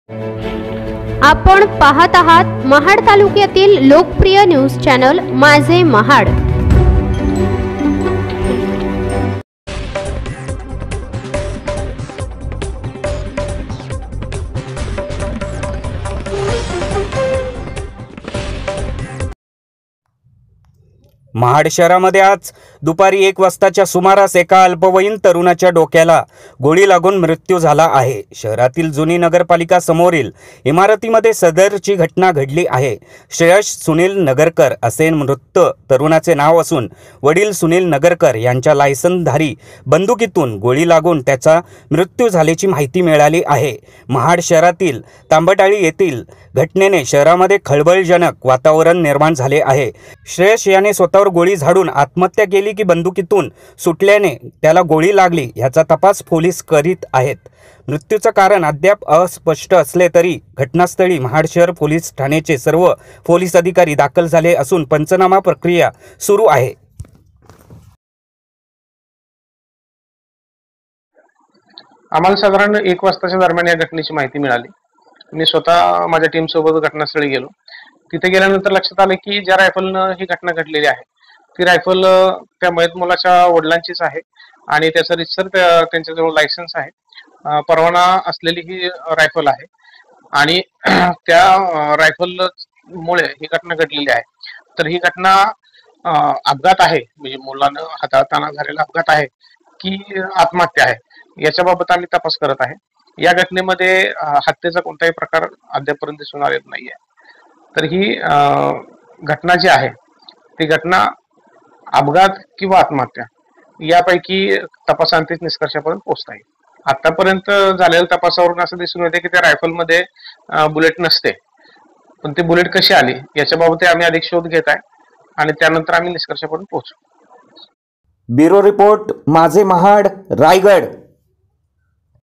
आपण पाहत आहात महाड तालुक्यातील लोकप्रिय न्यूज चॅनल माझे महाड। महाड शहरामध्ये आज दुपारी 1 वाजताच्या सुमारास एका अल्पवयीन तरुणाच्या डोक्याला गोळी लागून मृत्यू झाला आहे। शहरातील जुनी नगरपालिका समोरील इमारतीमध्ये सदरची घटना घडली आहे। श्रेयश सुनील नगरकर असे मृत तरुणाचे नाव असून वडील सुनील नगरकर यांच्या लायसनधारी बंदुकीतून गोळी लागून त्याचा मृत्यू झाल्याची माहिती मिळाली आहे। महाड शहरातील तांबटाळी येथील घटनेने शहरामध्ये खळबळजनक वातावरण निर्माण झाले आहे। श्रेयश याने स्वतःवर गोळी झाडून आत्महत्या केली की बंदुकीतून सुटल्याने त्याला गोळी लागली याचा तपास पोलीस करीत आहेत। मृत्यूचे कारण अद्याप अस्पष्ट असले तरी घटनास्थळी महाड शहर पोलीस ठाण्याचे सर्व पोलीस अधिकारी दाखल झाले असून पंचनामा प्रक्रिया सुरू आहे। आम्हाला साधारण 1 वाजताच्या दरम्यान या घटनेची माहिती मिळाली। मी स्वतः माझ्या टीम सोबत घटनास्थळी गेलो। तिथे गेल्यानंतर लक्षात आले की ज्या रायफलनं ही घटना घडलेली आहे ती रायफल त्या मयत मुलाच्या वडिलांचीच आहे आणि त्याचं रितसर त्यांच्याजवळ लायसन्स आहे, परवाना असलेली ही रायफल आहे आणि त्या रायफल मुळे ही घटना घडलेली आहे। तर ही घटना अपघात आहे म्हणजे मुलानं हाताळताना झालेला अपघात आहे की आत्महत्या आहे याच्याबाबत आम्ही तपास करत आहे। या घटनेमध्ये हत्येचा कोणताही प्रकार अद्यापर्यंत दिसून आलेला नाहीये। तर ही घटना जी आहे ती घटना अपघात किंवा आत्महत्या यापैकी तपासांतिम निष्कर्षापर्यंत पोहोचता येईल। आतापर्यंत झालेल्या तपासावरून असं दिसून येते की त्या रायफलमध्ये बुलेट नसते, पण ती बुलेट कशी आली याच्याबाबत आम्ही अधिक शोध घेत आहे आणि त्यानंतर आम्ही निष्कर्षापर्यंत पोहोचू। ब्युरो रिपोर्ट माझे महाड रायगड।